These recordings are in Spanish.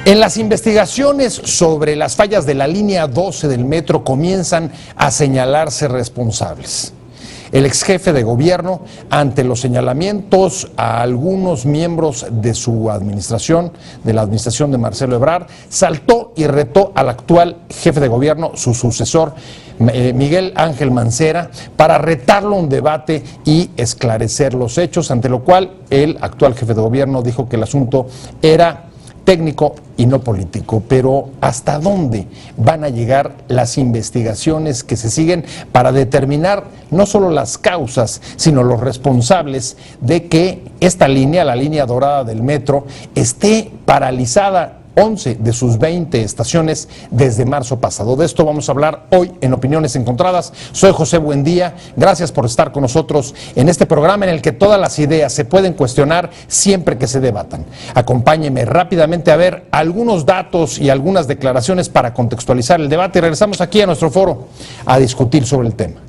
En las investigaciones sobre las fallas de la línea 12 del metro comienzan a señalarse responsables. El ex jefe de gobierno, ante los señalamientos a algunos miembros de su administración, de la administración de Marcelo Ebrard, saltó y retó al actual jefe de gobierno, su sucesor, Miguel Ángel Mancera, para retarlo a un debate y esclarecer los hechos, ante lo cual el actual jefe de gobierno dijo que el asunto era técnico y no político. Pero ¿hasta dónde van a llegar las investigaciones que se siguen para determinar no solo las causas, sino los responsables de que esta línea, la línea dorada del metro, esté paralizada 11 de sus 20 estaciones desde marzo pasado? De esto vamos a hablar hoy en Opiniones Encontradas. Soy José Buendía, gracias por estar con nosotros en este programa en el que todas las ideas se pueden cuestionar siempre que se debatan. Acompáñeme rápidamente a ver algunos datos y algunas declaraciones para contextualizar el debate y regresamos aquí a nuestro foro a discutir sobre el tema.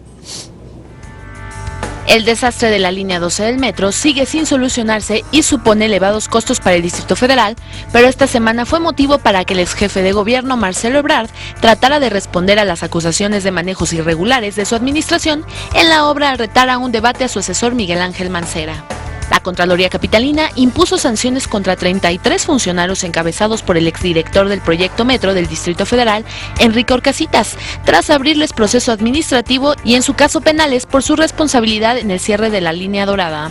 El desastre de la línea 12 del metro sigue sin solucionarse y supone elevados costos para el Distrito Federal, pero esta semana fue motivo para que el ex jefe de gobierno, Marcelo Ebrard, tratara de responder a las acusaciones de manejos irregulares de su administración en la obra al retar a un debate a su asesor Miguel Ángel Mancera. La Contraloría Capitalina impuso sanciones contra 33 funcionarios encabezados por el exdirector del proyecto Metro del Distrito Federal, Enrique Orcasitas, tras abrirles proceso administrativo y en su caso penales por su responsabilidad en el cierre de la línea dorada.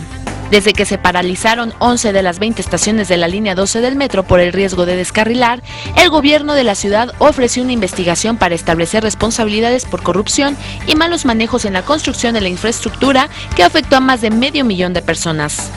Desde que se paralizaron 11 de las 20 estaciones de la línea 12 del metro por el riesgo de descarrilar, el gobierno de la ciudad ofreció una investigación para establecer responsabilidades por corrupción y malos manejos en la construcción de la infraestructura que afectó a más de 500,000 de personas.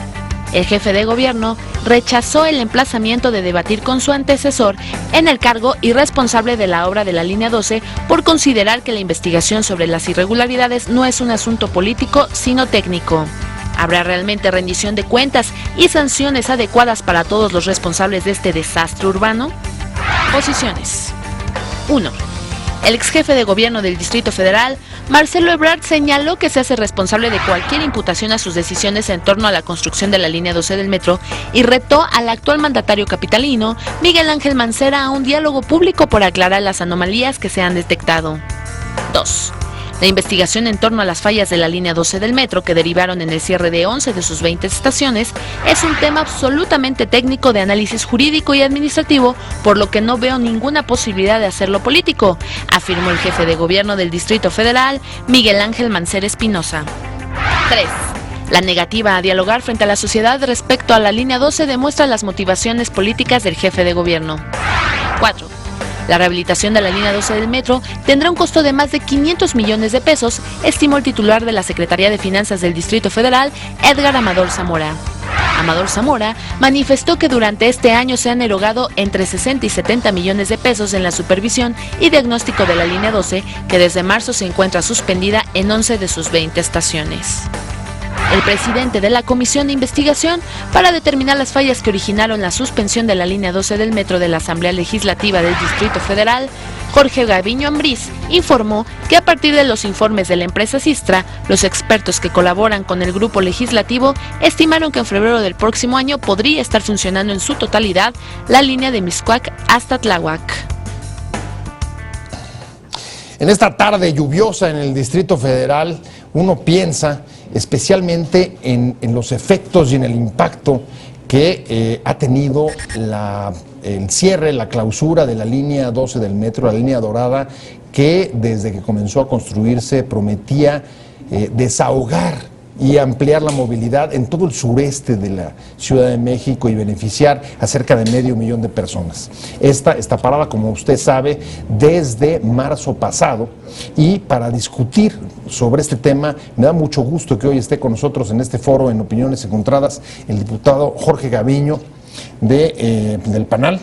El jefe de gobierno rechazó el emplazamiento de debatir con su antecesor en el cargo y responsable de la obra de la línea 12 por considerar que la investigación sobre las irregularidades no es un asunto político, sino técnico. ¿Habrá realmente rendición de cuentas y sanciones adecuadas para todos los responsables de este desastre urbano? Posiciones. 1. El ex jefe de gobierno del Distrito Federal, Marcelo Ebrard, señaló que se hace responsable de cualquier imputación a sus decisiones en torno a la construcción de la línea 12 del metro y retó al actual mandatario capitalino, Miguel Ángel Mancera, a un diálogo público por aclarar las anomalías que se han detectado. 2. La investigación en torno a las fallas de la línea 12 del metro que derivaron en el cierre de 11 de sus 20 estaciones es un tema absolutamente técnico de análisis jurídico y administrativo, por lo que no veo ninguna posibilidad de hacerlo político, afirmó el jefe de gobierno del Distrito Federal, Miguel Ángel Mancera Espinosa. 3. La negativa a dialogar frente a la sociedad respecto a la línea 12 demuestra las motivaciones políticas del jefe de gobierno. 4. La rehabilitación de la línea 12 del metro tendrá un costo de más de 500 millones de pesos, estimó el titular de la Secretaría de Finanzas del Distrito Federal, Edgar Amador Zamora. Amador Zamora manifestó que durante este año se han erogado entre 60 y 70 millones de pesos en la supervisión y diagnóstico de la línea 12, que desde marzo se encuentra suspendida en 11 de sus 20 estaciones. El presidente de la Comisión de Investigación para determinar las fallas que originaron la suspensión de la línea 12 del metro de la Asamblea Legislativa del Distrito Federal, Jorge Gaviño Ambriz, informó que a partir de los informes de la empresa Sistra, los expertos que colaboran con el grupo legislativo estimaron que en febrero del próximo año podría estar funcionando en su totalidad la línea de Mixcoac hasta Tláhuac. En esta tarde lluviosa en el Distrito Federal, uno piensa especialmente en los efectos y en el impacto que ha tenido el cierre, la clausura de la línea 12 del metro, la línea dorada, que desde que comenzó a construirse prometía desahogar y ampliar la movilidad en todo el sureste de la Ciudad de México y beneficiar a cerca de 500,000 de personas. Esta está parada, como usted sabe, desde marzo pasado, y para discutir sobre este tema me da mucho gusto que hoy esté con nosotros en este foro en Opiniones Encontradas el diputado Jorge Gaviño del PANAL.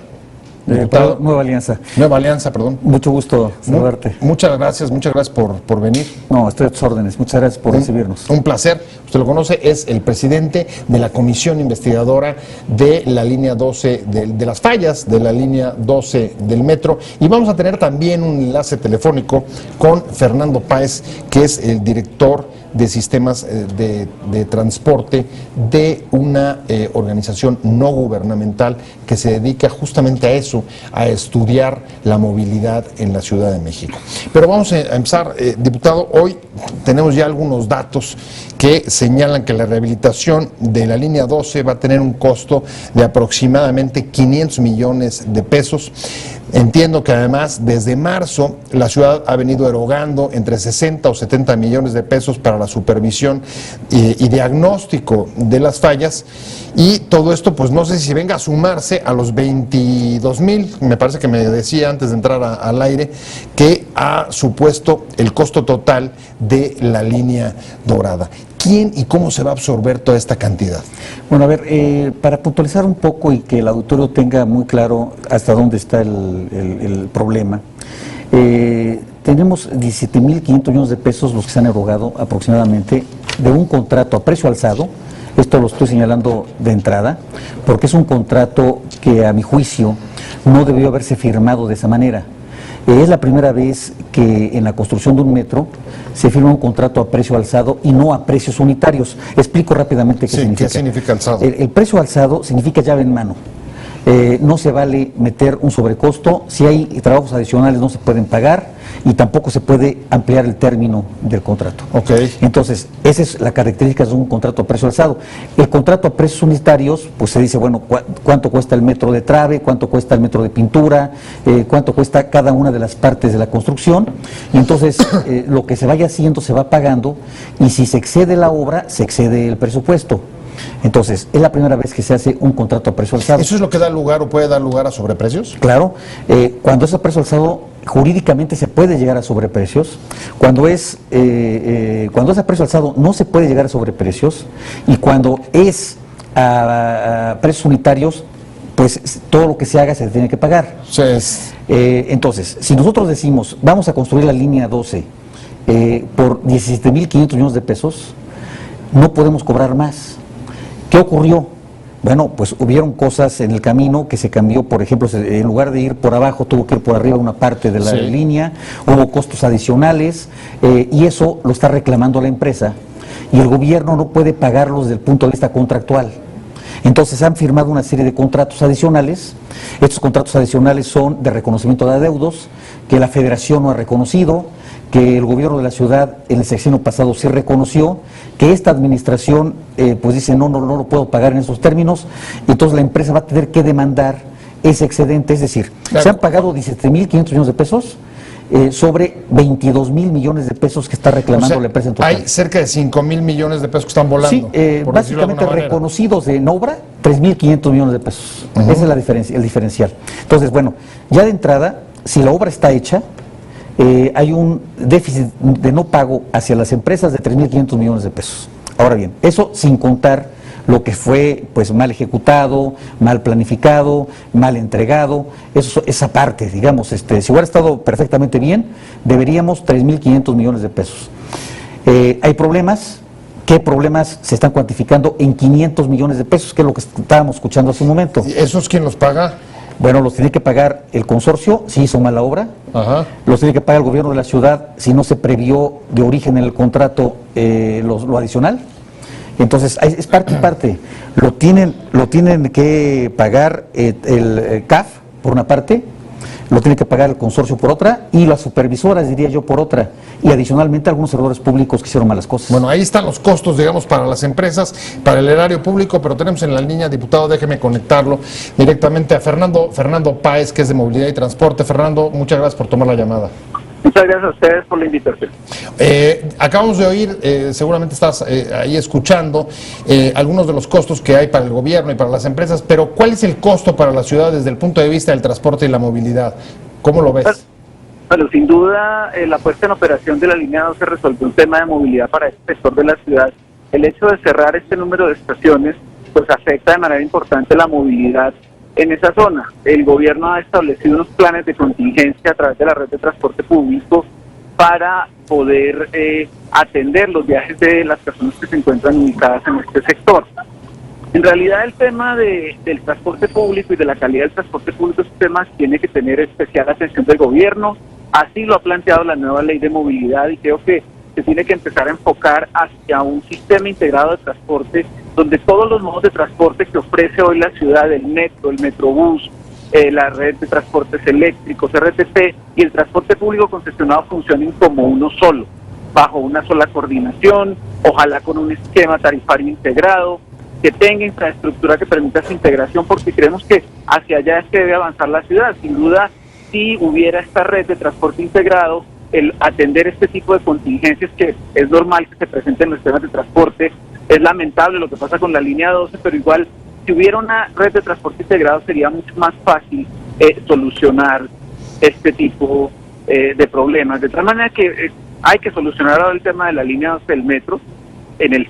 Diputado Nueva Alianza. Nueva Alianza, perdón. Mucho gusto saludarte. Muchas gracias por venir. No, estoy a tus órdenes. Muchas gracias por recibirnos. Un placer. Usted lo conoce, es el presidente de la Comisión Investigadora de la línea 12, de las fallas de la línea 12 del metro. Y vamos a tener también un enlace telefónico con Fernando Páez, que es el director de sistemas de transporte de una organización no gubernamental que se dedica justamente a eso, Congreso a estudiar la movilidad en la Ciudad de México. Pero vamos a empezar, diputado, hoy tenemos ya algunos datos que señalan que la rehabilitación de la línea 12 va a tener un costo de aproximadamente 500 millones de pesos. Entiendo que además desde marzo la ciudad ha venido erogando entre 60 o 70 millones de pesos para la supervisión y diagnóstico de las fallas, y todo esto pues no sé si venga a sumarse a los 22,000, me parece que me decía antes de entrar al aire, que ha supuesto el costo total de la línea dorada. ¿Quién y cómo se va a absorber toda esta cantidad? Bueno, a ver, para puntualizar un poco y que el auditorio tenga muy claro hasta dónde está el problema, tenemos 17.500 millones de pesos los que se han erogado aproximadamente de un contrato a precio alzado. Esto lo estoy señalando de entrada, porque es un contrato que a mi juicio no debió haberse firmado de esa manera. Es la primera vez que en la construcción de un metro se firma un contrato a precio alzado y no a precios unitarios. Explico rápidamente qué significa. ¿Qué significa alzado? El precio alzado significa llave en mano. No se vale meter un sobrecosto. Si hay trabajos adicionales no se pueden pagar y tampoco se puede ampliar el término del contrato. Okay. Entonces, esa es la característica de un contrato a precio alzado. El contrato a precios unitarios, pues se dice, bueno, cuánto cuesta el metro de trave, cuánto cuesta el metro de pintura, cuánto cuesta cada una de las partes de la construcción, y entonces lo que se vaya haciendo se va pagando, y si se excede la obra, se excede el presupuesto. Entonces, es la primera vez que se hace un contrato a precio alzado. ¿Eso es lo que da lugar o puede dar lugar a sobreprecios? Claro, cuando es a precio alzado, jurídicamente se puede llegar a sobreprecios. Cuando es a precio alzado, no se puede llegar a sobreprecios. Y cuando es a precios unitarios, pues todo lo que se haga se tiene que pagar. Sí. Entonces, si nosotros decimos, vamos a construir la línea 12 por 17.500 millones de pesos, no podemos cobrar más. ¿Qué ocurrió? Bueno, pues hubieron cosas en el camino que se cambió. Por ejemplo, en lugar de ir por abajo, tuvo que ir por arriba una parte de la línea, hubo costos adicionales, y eso lo está reclamando la empresa, y el gobierno no puede pagarlos desde el punto de vista contractual. Entonces han firmado una serie de contratos adicionales. Estos contratos adicionales son de reconocimiento de adeudos, que la Federación no ha reconocido, que el gobierno de la ciudad en el sexenio pasado sí reconoció, que esta administración pues dice no lo puedo pagar en esos términos, y entonces la empresa va a tener que demandar ese excedente. Es decir, claro, se han pagado 17.500 millones de pesos sobre 22.000 millones de pesos que está reclamando la empresa en total. Hay cerca de 5.000 millones de pesos que están volando. Sí, básicamente reconocidos en obra, 3.500 millones de pesos. Esa es la diferencia, el diferencial. Entonces, bueno, ya de entrada, si la obra está hecha, hay un déficit de no pago hacia las empresas de 3.500 millones de pesos. Ahora bien, eso sin contar lo que fue pues mal ejecutado, mal planificado, mal entregado, esa parte, digamos, si hubiera estado perfectamente bien, deberíamos 3.500 millones de pesos. Hay problemas. ¿Qué problemas se están cuantificando en 500 millones de pesos? Que es lo que estábamos escuchando hace un momento. ¿Y esos quién los paga? Bueno, los tiene que pagar el consorcio si hizo mal la obra. Ajá. Los tiene que pagar el gobierno de la ciudad si no se previó de origen en el contrato lo adicional. Entonces, es parte y parte. Lo tienen que pagar el CAF por una parte, lo tiene que pagar el consorcio por otra, y las supervisoras, diría yo, por otra. Y adicionalmente algunos servidores públicos que hicieron malas cosas. Bueno, ahí están los costos, digamos, para las empresas, para el erario público, pero tenemos en la línea, diputado, déjeme conectarlo directamente a Fernando Páez, que es de Movilidad y Transporte. Fernando, muchas gracias por tomar la llamada. Muchas gracias a ustedes por la invitación. Acabamos de oír, seguramente estás ahí escuchando, algunos de los costos que hay para el gobierno y para las empresas, pero ¿cuál es el costo para la ciudad desde el punto de vista del transporte y la movilidad? ¿Cómo lo ves? Bueno, sin duda, la puesta en operación de la línea 12 resolvió un tema de movilidad para este sector de la ciudad. El hecho de cerrar este número de estaciones pues afecta de manera importante la movilidad en esa zona. El gobierno ha establecido unos planes de contingencia a través de la red de transporte público para poder atender los viajes de las personas que se encuentran ubicadas en este sector. En realidad el tema del transporte público y de la calidad del transporte público es un tema que tiene que tener especial atención del gobierno. Así lo ha planteado la nueva ley de movilidad, y creo que se tiene que empezar a enfocar hacia un sistema integrado de transporte donde todos los modos de transporte que ofrece hoy la ciudad, el metro, el metrobús, la red de transportes eléctricos, RTP, y el transporte público concesionado funcionen como uno solo, bajo una sola coordinación, ojalá con un esquema tarifario integrado, que tenga infraestructura que permita su integración, porque creemos que hacia allá es que debe avanzar la ciudad. Sin duda, si hubiera esta red de transporte integrado, el atender este tipo de contingencias que es normal que se presenten en los sistemas de transporte, es lamentable lo que pasa con la línea 12, pero igual, si hubiera una red de transporte integrado sería mucho más fácil solucionar este tipo de problemas. De tal manera que hay que solucionar ahora el tema de la línea 12 del metro en el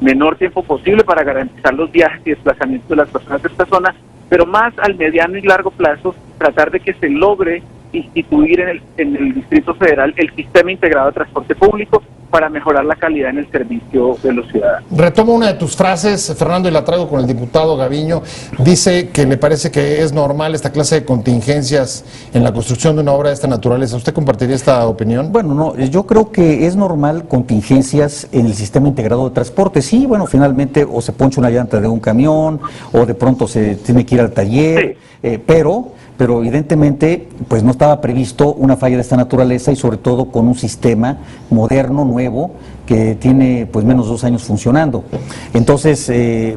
menor tiempo posible para garantizar los viajes y desplazamientos de las personas de esta zona, pero más al mediano y largo plazo tratar de que se logre instituir en el Distrito Federal el sistema integrado de transporte público para mejorar la calidad en el servicio de los ciudadanos. Retomo una de tus frases, Fernando, y la traigo con el diputado Gaviño. Dice que le parece que es normal esta clase de contingencias en la construcción de una obra de esta naturaleza. ¿Usted compartiría esta opinión? Bueno, no, yo creo que es normal contingencias en el sistema integrado de transporte. Sí, bueno, finalmente o se poncha una llanta de un camión o de pronto se tiene que ir al taller, sí. Pero evidentemente pues no estaba previsto una falla de esta naturaleza y sobre todo con un sistema moderno, nuevo, que tiene pues menos de 2 años funcionando. Entonces,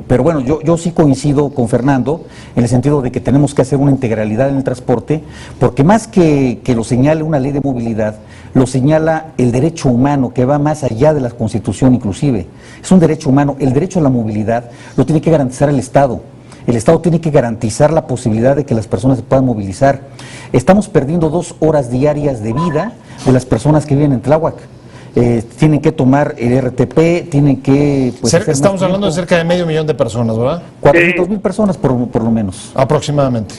pero bueno, yo sí coincido con Fernando en el sentido de que tenemos que hacer una integralidad en el transporte, porque más que lo señale una ley de movilidad, lo señala el derecho humano, que va más allá de la Constitución inclusive. Es un derecho humano. El derecho a la movilidad lo tiene que garantizar el Estado. El Estado tiene que garantizar la posibilidad de que las personas se puedan movilizar. Estamos perdiendo 2 horas diarias de vida de las personas que viven en Tláhuac. Tienen que tomar el RTP, tienen que... Pues, estamos hablando de cerca de 500,000 de personas, ¿verdad? 400,000 personas por lo menos. Aproximadamente.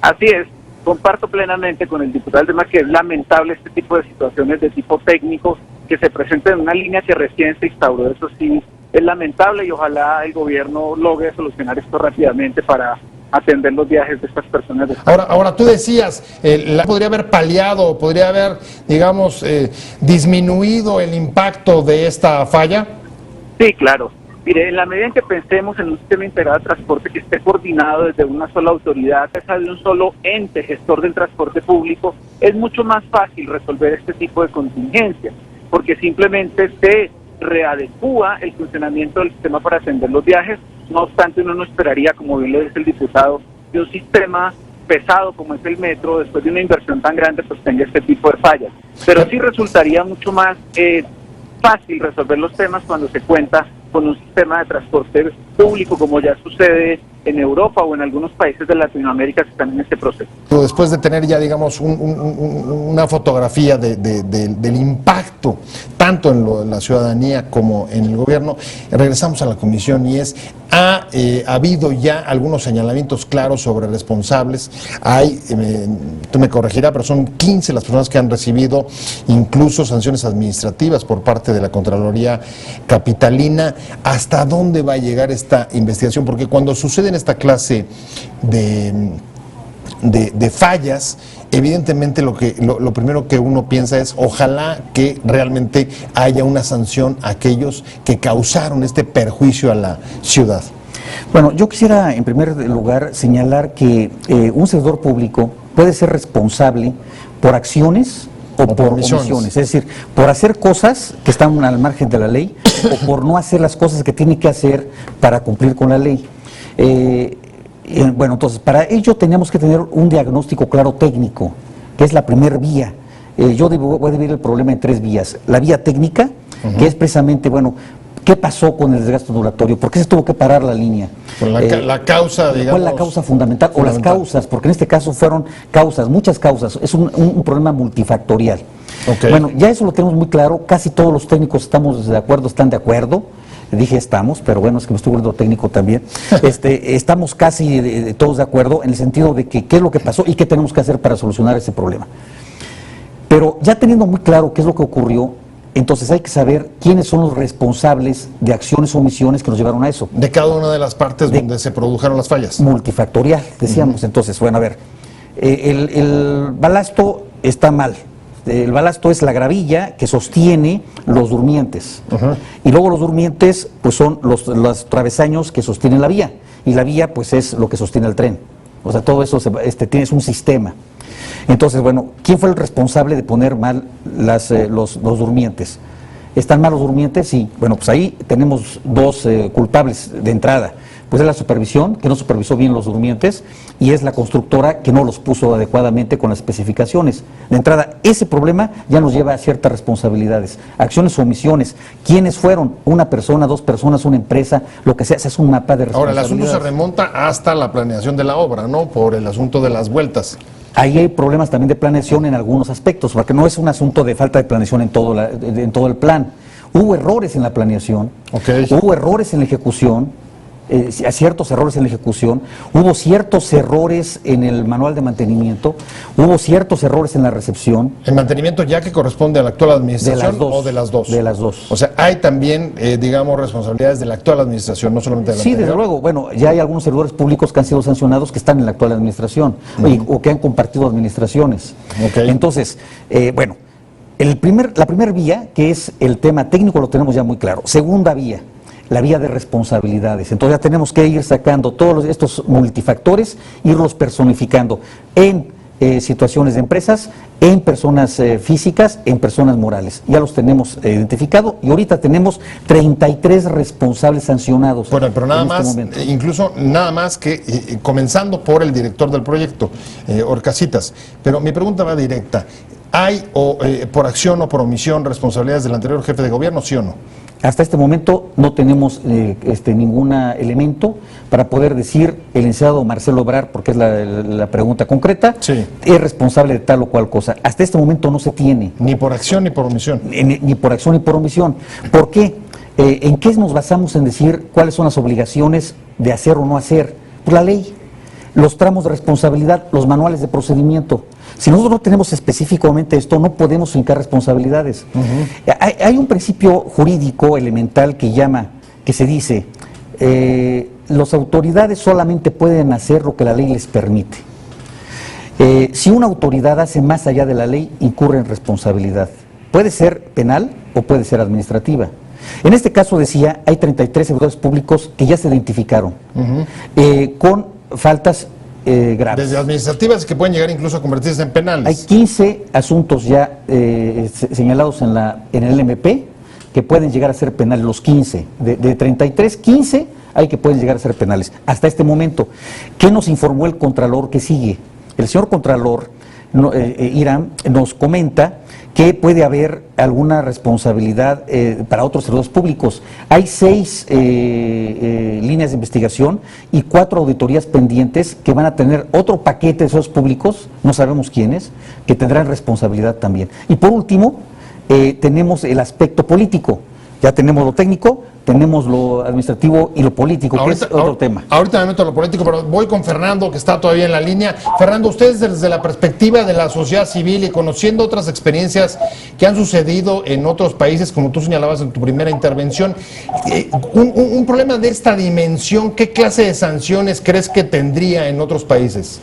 Así es. Comparto plenamente con el diputado del tema que es lamentable este tipo de situaciones de tipo técnico que se presenten en una línea que recién se instauró. Eso sí es lamentable y ojalá el gobierno logre solucionar esto rápidamente para atender los viajes de estas personas. Ahora tú decías, podría haber paliado, podría haber, digamos, disminuido el impacto de esta falla. Sí, claro. Mire, en la medida en que pensemos en un sistema integrado de transporte que esté coordinado desde una sola autoridad, de un solo ente gestor del transporte público, es mucho más fácil resolver este tipo de contingencias, porque simplemente se readecúa el funcionamiento del sistema para atender los viajes. No obstante, uno no esperaría, como bien lo dice el diputado, que un sistema pesado como es el metro, después de una inversión tan grande, pues tenga este tipo de fallas. Pero sí resultaría mucho más fácil resolver los temas cuando se cuenta con un sistema de transporte público, como ya sucede en Europa o en algunos países de Latinoamérica que están en este proceso. Después de tener ya, digamos, una fotografía del impacto, tanto en la ciudadanía como en el gobierno, regresamos a la comisión y ha habido ya algunos señalamientos claros sobre responsables. Hay, tú me corregirás, pero son 15 las personas que han recibido incluso sanciones administrativas por parte de la Contraloría Capitalina. ¿Hasta dónde va a llegar esta investigación? Porque cuando suceden esta clase de fallas, evidentemente lo primero que uno piensa es ojalá que realmente haya una sanción a aquellos que causaron este perjuicio a la ciudad. Bueno, yo quisiera en primer lugar señalar que un servidor público puede ser responsable por acciones o por omisiones, es decir, por hacer cosas que están al margen de la ley o por no hacer las cosas que tiene que hacer para cumplir con la ley. Bueno, entonces, para ello tenemos que tener un diagnóstico claro técnico, que es la primera vía. Yo voy a dividir el problema en 3 vías. La vía técnica, que es precisamente, bueno, ¿qué pasó con el desgaste ondulatorio? ¿Por qué se tuvo que parar la línea? La causa, digamos. ¿Cuál es la causa fundamental? O las causas, porque en este caso fueron causas, muchas causas. Es un problema multifactorial. Okay. Bueno, ya eso lo tenemos muy claro. Casi todos los técnicos estamos de acuerdo, están de acuerdo. Dije estamos, pero bueno, es que me estoy volviendo técnico también. Estamos casi todos de acuerdo en el sentido de que qué es lo que pasó y qué tenemos que hacer para solucionar ese problema. Pero ya teniendo muy claro qué es lo que ocurrió, entonces hay que saber quiénes son los responsables de acciones o omisiones que nos llevaron a eso. De cada una de las partes donde se produjeron las fallas. Multifactorial, decíamos. Entonces, bueno, a ver, el balasto está mal. El balasto es la gravilla que sostiene los durmientes. Y luego los durmientes pues son los travesaños que sostienen la vía. Y la vía pues es lo que sostiene el tren. O sea, todo eso tienes un sistema. Entonces, bueno, ¿quién fue el responsable de poner mal los durmientes? ¿Están mal los durmientes? Sí. Bueno, pues ahí tenemos dos culpables de entrada. Pues es la supervisión, que no supervisó bien los durmientes, y es la constructora que no los puso adecuadamente con las especificaciones. De entrada, ese problema ya nos lleva a ciertas responsabilidades, acciones o omisiones. ¿Quiénes fueron? Una persona, dos personas, una empresa, lo que sea, se hace un mapa de Ahora, responsabilidades. el asunto se remonta hasta la planeación de la obra, ¿no? Por el asunto de las vueltas. Ahí hay problemas también de planeación en algunos aspectos, porque no es un asunto de falta de planeación en todo el plan. Hubo errores en la planeación, hubo errores en la ejecución, ciertos errores en la ejecución, hubo ciertos errores en el manual de mantenimiento, hubo ciertos errores en la recepción. ¿El mantenimiento ya que corresponde a la actual administración o de las dos? De las dos. O sea, hay también, digamos, responsabilidades de la actual administración, no solamente de la anterior. Sí, desde luego. Bueno, ya hay algunos servidores públicos que han sido sancionados que están en la actual administración o que han compartido administraciones. Entonces, bueno, la primera vía, que es el tema técnico, lo tenemos ya muy claro. Segunda vía, la vía de responsabilidades. Entonces ya tenemos que ir sacando todos estos multifactores, irlos personificando en situaciones de empresas, en personas físicas, en personas morales. Ya los tenemos identificado y ahorita tenemos 33 responsables sancionados. Bueno, pero nada más, incluso nada más que comenzando por el director del proyecto, Orcasitas. Pero mi pregunta va directa. ¿Hay por acción o por omisión responsabilidades del anterior jefe de gobierno, sí o no? Hasta este momento no tenemos ningún elemento para poder decir el licenciado Marcelo Ebrard, porque es la pregunta concreta, sí, es responsable de tal o cual cosa. Hasta este momento no se tiene. Ni por acción ni por omisión. Ni por acción ni por omisión. ¿Por qué? ¿En qué nos basamos en decir cuáles son las obligaciones de hacer o no hacer? Pues la ley, los tramos de responsabilidad, los manuales de procedimiento. Si nosotros no tenemos específicamente esto, no podemos fincar responsabilidades. Hay un principio jurídico elemental que se dice, las autoridades solamente pueden hacer lo que la ley les permite. Si una autoridad hace más allá de la ley, incurre en responsabilidad. Puede ser penal o puede ser administrativa. En este caso decía, hay 33 servidores públicos que ya se identificaron con faltas graves. Desde administrativas que pueden llegar incluso a convertirse en penales. Hay 15 asuntos ya señalados en el MP que pueden llegar a ser penales, los 15. De 33, 15 hay que pueden llegar a ser penales. Hasta este momento, ¿qué nos informó el Contralor que sigue? El señor Contralor, Irán, nos comenta que puede haber alguna responsabilidad para otros servidores públicos. Hay 6 líneas de investigación y 4 auditorías pendientes que van a tener otro paquete de servidores públicos, no sabemos quiénes, que tendrán responsabilidad también. Y por último, tenemos el aspecto político. Ya tenemos lo técnico, tenemos lo administrativo y lo político, que es otro tema. Ahorita me meto a lo político, pero voy con Fernando, que está todavía en la línea. Fernando, ustedes desde la perspectiva de la sociedad civil y conociendo otras experiencias que han sucedido en otros países, como tú señalabas en tu primera intervención, un problema de esta dimensión, ¿qué clase de sanciones crees que tendría en otros países?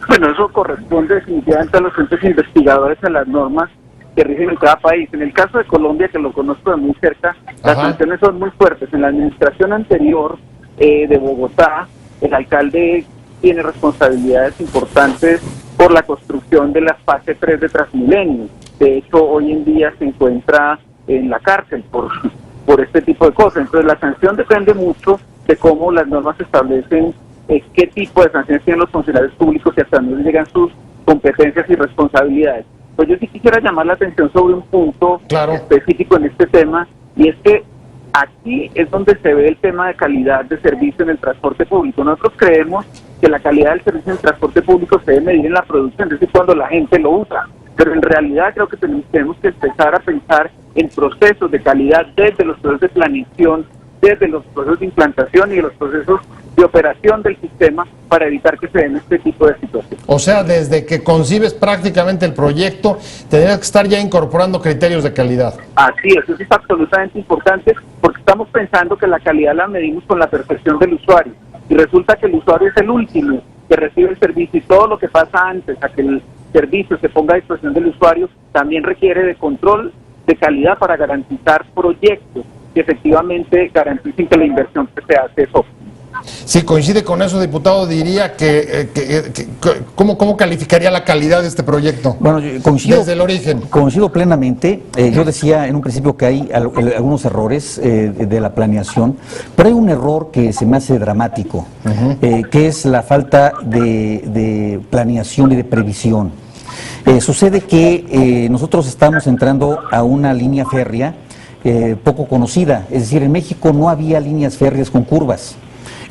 Bueno, eso corresponde definitivamente a los entes investigadores, a las normas que rigen en cada país. En el caso de Colombia, que lo conozco de muy cerca, las sanciones son muy fuertes. En la administración anterior de Bogotá, el alcalde tiene responsabilidades importantes por la construcción de la fase 3 de Transmilenio. De hecho, hoy en día se encuentra en la cárcel por este tipo de cosas. Entonces, la sanción depende mucho de cómo las normas establecen qué tipo de sanciones tienen los funcionarios públicos y hasta dónde llegan sus competencias y responsabilidades. Pues yo sí quisiera llamar la atención sobre un punto específico en este tema, y es que aquí es donde se ve el tema de calidad de servicio en el transporte público. Nosotros creemos que la calidad del servicio en el transporte público se debe medir en la producción, es decir, cuando la gente lo usa. Pero en realidad creo que tenemos que empezar a pensar en procesos de calidad desde los procesos de planeación, desde los procesos de implantación y de los procesos de operación del sistema para evitar que se den este tipo de situaciones. O sea, desde que concibes prácticamente el proyecto, tendrías que estar ya incorporando criterios de calidad. Así es, eso es absolutamente importante, porque estamos pensando que la calidad la medimos con la percepción del usuario, y resulta que el usuario es el último que recibe el servicio, y todo lo que pasa antes a que el servicio se ponga a disposición del usuario también requiere de control de calidad para garantizar proyectos que efectivamente garanticen que la inversión que se hace es óptima. Si coincide con eso, diputado, diría ¿cómo calificaría la calidad de este proyecto? Bueno, yo coincido, desde el origen. Coincido plenamente. Yo decía en un principio que hay algunos errores de la planeación, pero hay un error que se me hace dramático, que es la falta de planeación y de previsión. Sucede que nosotros estamos entrando a una línea férrea poco conocida, es decir, en México no había líneas férreas con curvas.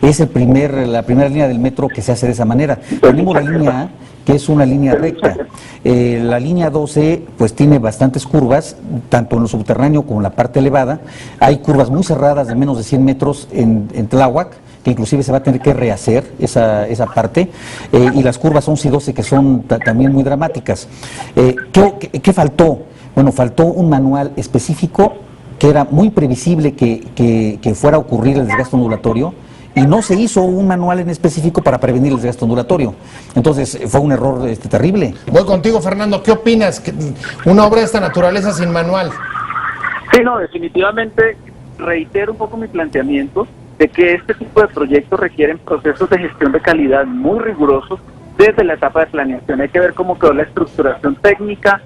Es la primera línea del metro que se hace de esa manera. Tenemos la línea A, que es una línea recta. La línea 12 pues tiene bastantes curvas, tanto en lo subterráneo como en la parte elevada. Hay curvas muy cerradas de menos de 100 metros en Tláhuac, que inclusive se va a tener que rehacer esa parte, y las curvas 11 y 12 que son también muy dramáticas. ¿Qué faltó? Bueno, faltó un manual específico que era muy previsible que fuera a ocurrir el desgaste ondulatorio, y no se hizo un manual en específico para prevenir el desgaste ondulatorio. Entonces fue un error terrible. Voy contigo, Fernando. ¿Qué opinas? Una obra de esta naturaleza sin manual. Sí, no, definitivamente reitero un poco mi planteamiento de que este tipo de proyectos requieren procesos de gestión de calidad muy rigurosos desde la etapa de planeación. Hay que ver cómo quedó la estructuración técnica,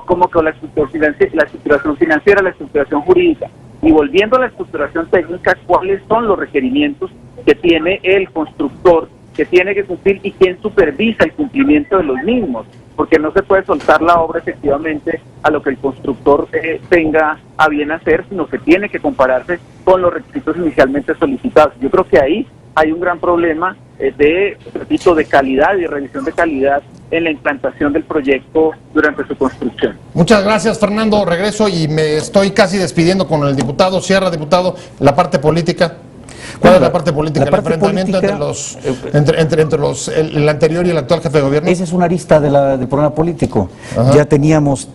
cómo quedó la estructuración financiera, la estructuración jurídica. Y volviendo a la estructuración técnica, ¿cuáles son los requerimientos que tiene el constructor, que tiene que cumplir, y quién supervisa el cumplimiento de los mismos? Porque no se puede soltar la obra efectivamente a lo que el constructor tenga a bien hacer, sino que tiene que compararse con los requisitos inicialmente solicitados. Yo creo que ahí hay un gran problema de calidad y revisión de calidad en la implantación del proyecto durante su construcción. Muchas gracias, Fernando. Regreso y me estoy casi despidiendo con el diputado. Cierra, diputado, la parte política. ¿Cuál es la parte política? La parte el enfrentamiento política, entre el anterior y el actual jefe de gobierno. Esa es una arista del problema político. Ajá. Ya teníamos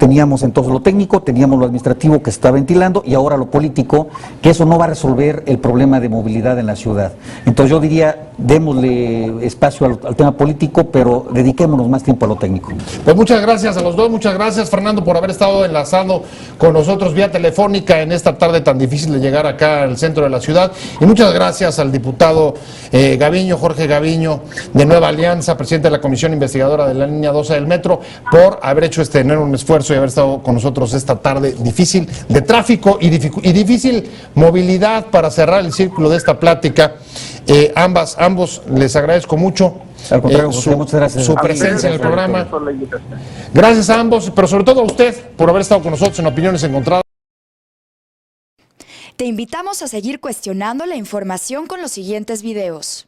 entonces lo técnico, teníamos lo administrativo que se está ventilando, y ahora lo político, que eso no va a resolver el problema de movilidad en la ciudad. Entonces yo diría, démosle espacio al tema político, pero dediquémonos más tiempo a lo técnico. Pues muchas gracias a los dos, muchas gracias, Fernando, por haber estado enlazado con nosotros vía telefónica en esta tarde tan difícil de llegar acá al centro de la ciudad, y muchas gracias al diputado Gaviño, Jorge Gaviño, de Nueva Alianza, presidente de la Comisión Investigadora de la Línea 12 del Metro, por haber hecho este enorme esfuerzo y haber estado con nosotros esta tarde difícil de tráfico y difícil movilidad para cerrar el círculo de esta plática. Ambos les agradezco mucho. Al contrario, José, muchas gracias. Su presencia en el programa. Gracias a ambos, pero sobre todo a usted por haber estado con nosotros en Opiniones Encontradas. Te invitamos a seguir cuestionando la información con los siguientes videos.